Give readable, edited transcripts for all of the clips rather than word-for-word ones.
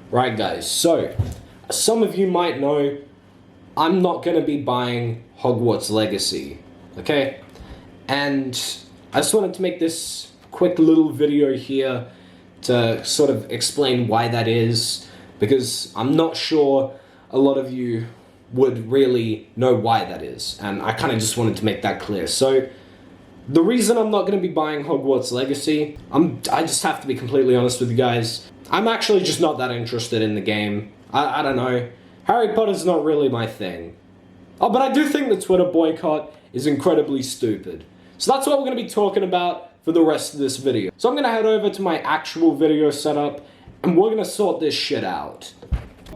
Right guys, so some of you might know I'm not going to be buying Hogwarts Legacy, okay? And I just wanted to make this quick little video here to sort of explain why that is, because I'm not sure a lot of you would really know why that is, and I kind of just wanted to make that clear. So the reason I'm not going to be buying Hogwarts Legacy, I just have to be completely honest with you guys. I'm actually just not that interested in the game. I don't know. Harry Potter's not really my thing. Oh, but I do think the Twitter boycott is incredibly stupid. So that's what we're going to be talking about for the rest of this video. So I'm going to head over to my actual video setup, and we're going to sort this shit out.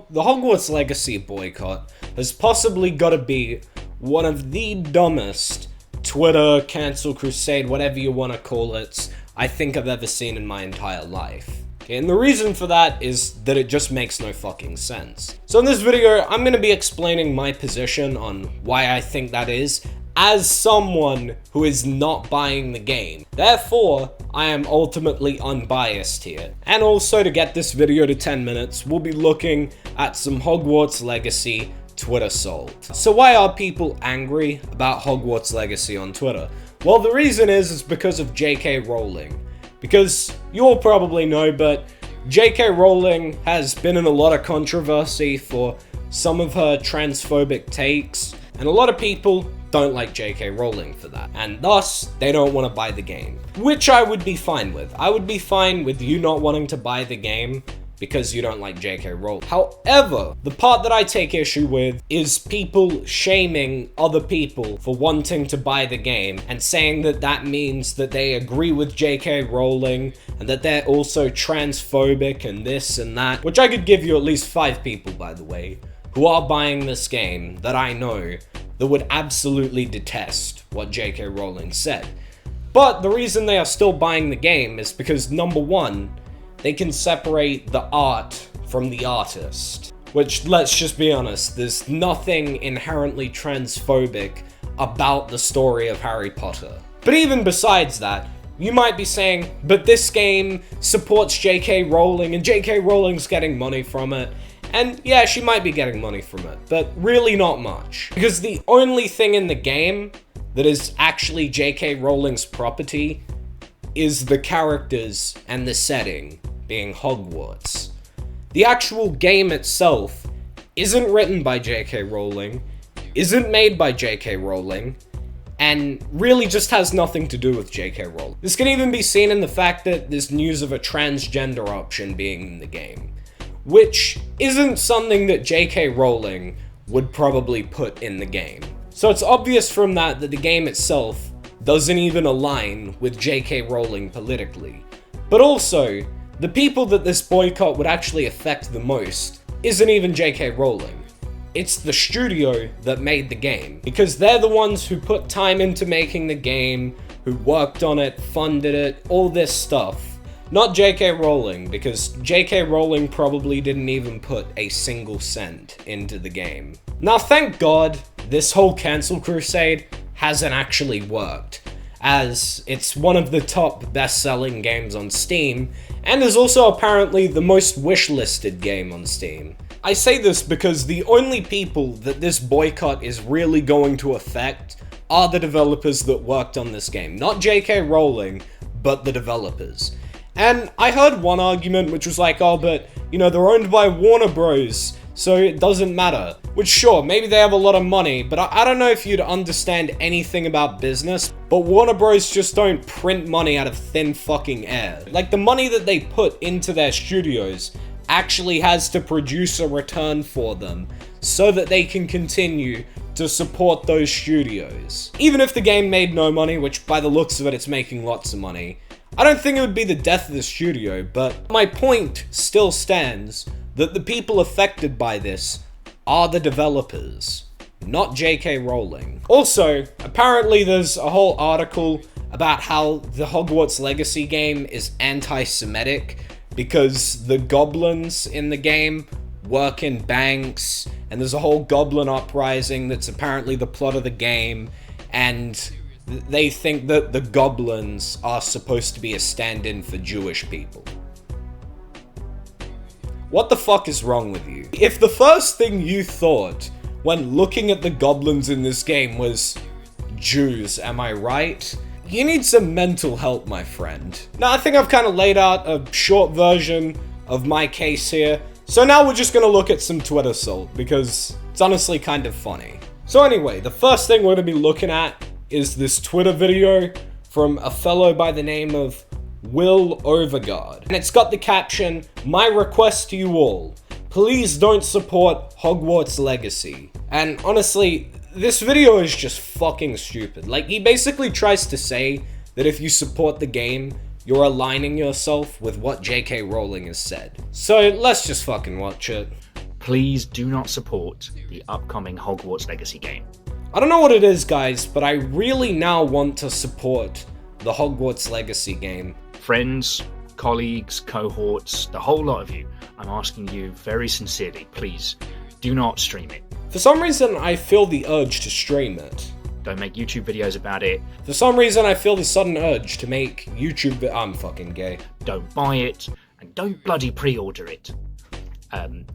The Hogwarts Legacy boycott has possibly got to be one of the dumbest Twitter cancel crusade, whatever you want to call it, I think I've ever seen in my entire life. Okay, and the reason for that is that it just makes no fucking sense. So in this video, I'm going to be explaining my position on why I think that is, as someone who is not buying the game. Therefore, I am ultimately unbiased here. And also, to get this video to 10 minutes, we'll be looking at some Hogwarts Legacy Twitter sold. So why are people angry about Hogwarts Legacy on Twitter? Well, the reason is because of J.K. Rowling. Because you all probably know, but J.K. Rowling has been in a lot of controversy for some of her transphobic takes, and a lot of people don't like J.K. Rowling for that, and thus, they don't want to buy the game. Which I would be fine with. I would be fine with you not wanting to buy the game because you don't like J.K. Rowling. However, the part that I take issue with is people shaming other people for wanting to buy the game and saying that that means that they agree with J.K. Rowling and that they're also transphobic and this and that, which I could give you at least 5 people, by the way, who are buying this game that I know that would absolutely detest what J.K. Rowling said. But the reason they are still buying the game is because, number one, they can separate the art from the artist. Which, let's just be honest, there's nothing inherently transphobic about the story of Harry Potter. But even besides that, you might be saying, but this game supports J.K. Rowling and J.K. Rowling's getting money from it. And yeah, she might be getting money from it, but really not much. Because the only thing in the game that is actually J.K. Rowling's property is the characters and the setting, being Hogwarts. The actual game itself isn't written by J.K. Rowling, isn't made by J.K. Rowling, and really just has nothing to do with J.K. Rowling. This can even be seen in the fact that there's news of a transgender option being in the game, which isn't something that J.K. Rowling would probably put in the game. So it's obvious from that that the game itself doesn't even align with J.K. Rowling politically. But also, the people that this boycott would actually affect the most isn't even J.K. Rowling. It's the studio that made the game, because they're the ones who put time into making the game, who worked on it, funded it, all this stuff. Not J.K. Rowling, because J.K. Rowling probably didn't even put a single cent into the game. Now, thank God, this whole cancel crusade hasn't actually worked, as it's one of the top best-selling games on Steam, and is also apparently the most wish-listed game on Steam. I say this because the only people that this boycott is really going to affect are the developers that worked on this game. Not J.K. Rowling, but the developers. And I heard one argument which was like, oh, but, you know, they're owned by Warner Bros., so it doesn't matter. Which, sure, maybe they have a lot of money, but I don't know if you'd understand anything about business, but Warner Bros. Just don't print money out of thin fucking air. Like, the money that they put into their studios actually has to produce a return for them, so that they can continue to support those studios. Even if the game made no money, which by the looks of it, it's making lots of money, I don't think it would be the death of the studio, but my point still stands that the people affected by this are the developers, not J.K. Rowling. Also, apparently there's a whole article about how the Hogwarts Legacy game is anti-Semitic because the goblins in the game work in banks, and there's a whole goblin uprising that's apparently the plot of the game, and they think that the goblins are supposed to be a stand-in for Jewish people. What the fuck is wrong with you? If the first thing you thought when looking at the goblins in this game was Jews, am I right? You need some mental help, my friend. Now, I think I've kind of laid out a short version of my case here. So now we're just gonna look at some Twitter salt, because it's honestly kind of funny. So anyway, the first thing we're gonna be looking at is this Twitter video from a fellow by the name of Will Overgard. And it's got the caption, "My request to you all, please don't support Hogwarts Legacy." And honestly, this video is just fucking stupid. Like, he basically tries to say that if you support the game, you're aligning yourself with what J.K. Rowling has said. So let's just fucking watch it. Please do not support the upcoming Hogwarts Legacy game. I don't know what it is, guys, but I really now want to support the Hogwarts Legacy game. Friends, colleagues, cohorts, the whole lot of you, I'm asking you very sincerely, please do not stream it. For some reason, I feel the urge to stream it. Don't make YouTube videos about it. For some reason, I feel the sudden urge to make YouTube I'm fucking gay. Don't buy it, and don't bloody pre-order it.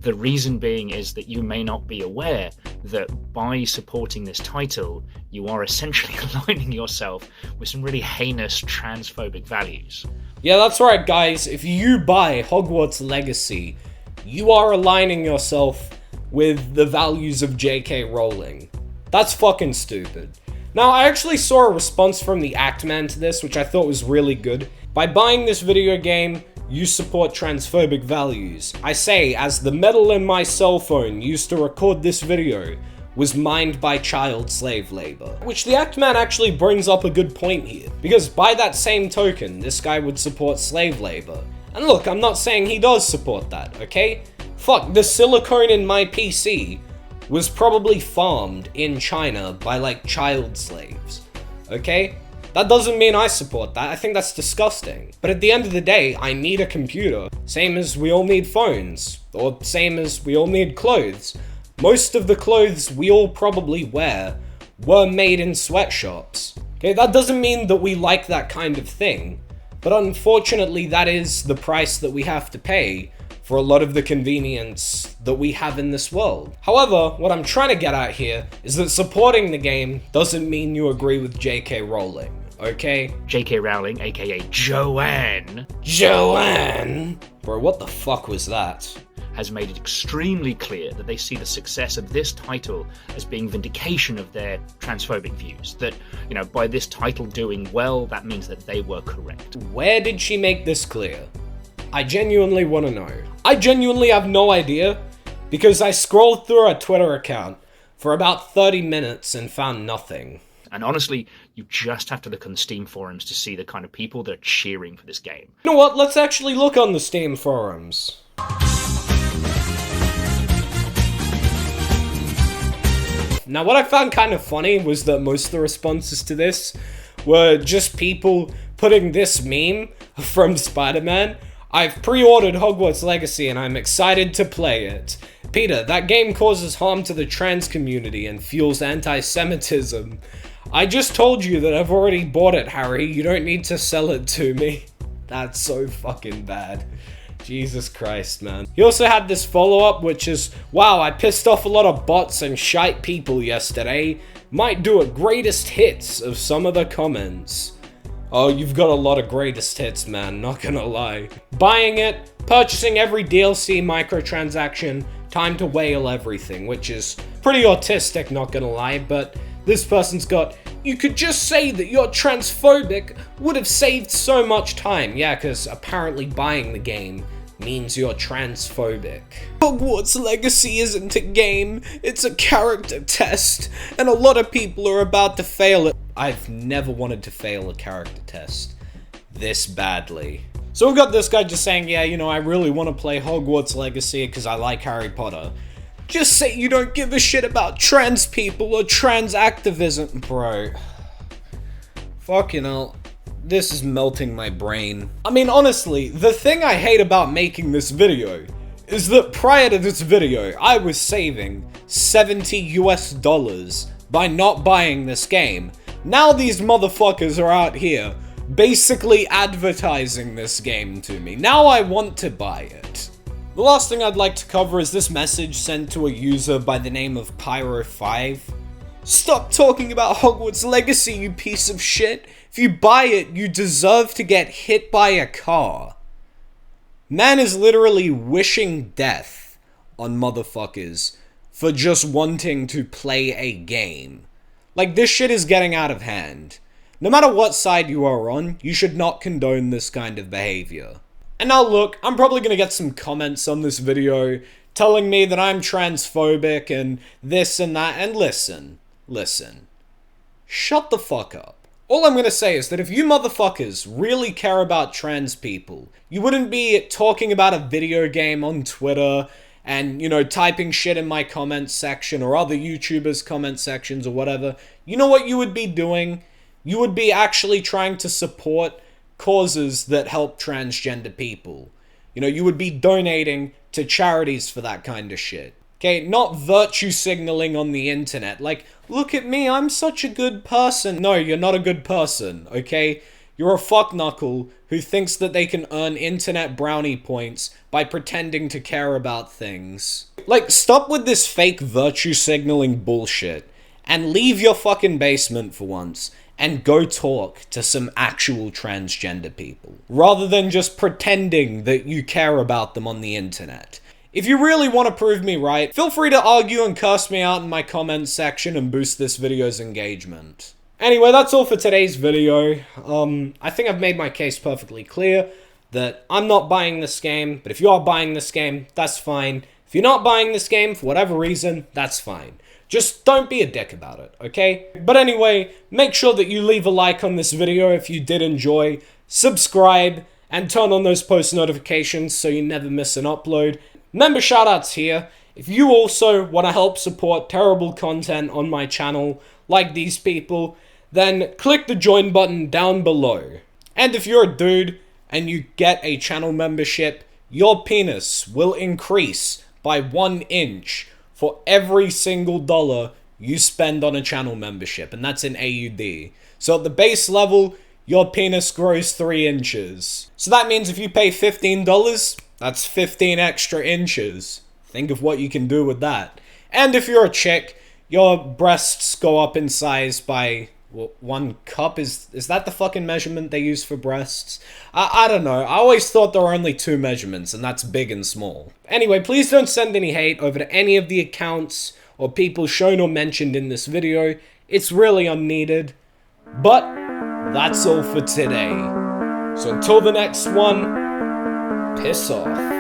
The reason being is that you may not be aware that by supporting this title, you are essentially aligning yourself with some really heinous transphobic values. Yeah, that's right, guys. If you buy Hogwarts Legacy, you are aligning yourself with the values of J.K. Rowling. That's fucking stupid. Now, I actually saw a response from the Actman to this, which I thought was really good. By buying this video game, you support transphobic values. I say, as the metal in my cell phone used to record this video was mined by child slave labor. Which the Actman actually brings up a good point here. Because by that same token, this guy would support slave labor. And look, I'm not saying he does support that, okay? Fuck, the silicone in my PC was probably farmed in China by, like, child slaves, okay? That doesn't mean I support that. I think that's disgusting. But at the end of the day, I need a computer. Same as we all need phones. Or same as we all need clothes. Most of the clothes we all probably wear were made in sweatshops. Okay, that doesn't mean that we like that kind of thing. But unfortunately, that is the price that we have to pay for a lot of the convenience that we have in this world. However, what I'm trying to get at here is that supporting the game doesn't mean you agree with J.K. Rowling, okay? J.K. Rowling, aka Joanne. Joanne? Bro, what the fuck was that? Has made it extremely clear that they see the success of this title as being vindication of their transphobic views. That, you know, by this title doing well, that means that they were correct. Where did she make this clear? I genuinely want to know. I genuinely have no idea, because I scrolled through her Twitter account for about 30 minutes and found nothing. And honestly, you just have to look on the Steam forums to see the kind of people that are cheering for this game. You know what? Let's actually look on the Steam forums. Now, what I found kind of funny was that most of the responses to this were just people putting this meme from Spider-Man. I've pre-ordered Hogwarts Legacy and I'm excited to play it. Peter, that game causes harm to the trans community and fuels anti-Semitism. I just told you that I've already bought it, Harry. You don't need to sell it to me. That's so fucking bad. Jesus Christ, man. He also had this follow-up, which is, wow, I pissed off a lot of bots and shite people yesterday. Might do a greatest hits of some of the comments. Oh, you've got a lot of greatest hits, man, not gonna lie. Buying it, purchasing every DLC microtransaction, time to whale everything, which is pretty autistic, not gonna lie, but this person's got, you could just say that you're transphobic would have saved so much time. Yeah, because apparently buying the game means you're transphobic. Hogwarts Legacy isn't a game, it's a character test, and a lot of people are about to fail it. I've never wanted to fail a character test this badly. So we've got this guy just saying, yeah, you know, I really want to play Hogwarts Legacy because I like Harry Potter. Just say you don't give a shit about trans people or trans activism, bro. Fucking hell. This is melting my brain. I mean, honestly, the thing I hate about making this video is that prior to this video, I was saving $70 US by not buying this game. Now these motherfuckers are out here basically advertising this game to me. Now I want to buy it. The last thing I'd like to cover is this message sent to a user by the name of Pyro5. Stop talking about Hogwarts Legacy, you piece of shit. If you buy it, you deserve to get hit by a car. Man is literally wishing death on motherfuckers for just wanting to play a game. Like, this shit is getting out of hand. No matter what side you are on, you should not condone this kind of behavior. And now look, I'm probably gonna get some comments on this video telling me that I'm transphobic and this and that, and listen. Shut the fuck up. All I'm gonna say is that if you motherfuckers really care about trans people, you wouldn't be talking about a video game on Twitter and, you know, typing shit in my comment section or other YouTubers' comment sections or whatever. You know what you would be doing? You would be actually trying to support causes that help transgender people. You know, you would be donating to charities for that kind of shit. Okay, not virtue signaling on the internet. Like, look at me, I'm such a good person. No, you're not a good person, okay? You're a fuckknuckle who thinks that they can earn internet brownie points by pretending to care about things. Like, stop with this fake virtue signaling bullshit and leave your fucking basement for once and go talk to some actual transgender people, rather than just pretending that you care about them on the internet. If you really want to prove me right, feel free to argue and curse me out in my comments section and boost this video's engagement. Anyway, that's all for today's video. I think I've made my case perfectly clear that I'm not buying this game, but if you are buying this game, that's fine. If you're not buying this game for whatever reason, that's fine. Just don't be a dick about it, okay? But anyway, make sure that you leave a like on this video if you did enjoy, subscribe, and turn on those post notifications so you never miss an upload. Member shoutouts here. If you also want to help support terrible content on my channel, like these people, then click the join button down below. And if you're a dude and you get a channel membership, your penis will increase by 1 inch for every single dollar you spend on a channel membership, and that's in AUD. So at the base level, your penis grows 3 inches. So that means if you pay $15, that's 15 extra inches. Think of what you can do with that. And if you're a chick, your breasts go up in size by, what, 1 cup? Is that the fucking measurement they use for breasts? I don't know. I always thought there were only 2 measurements, and that's big and small. Anyway, please don't send any hate over to any of the accounts or people shown or mentioned in this video. It's really unneeded. But that's all for today. So until the next one, piss off.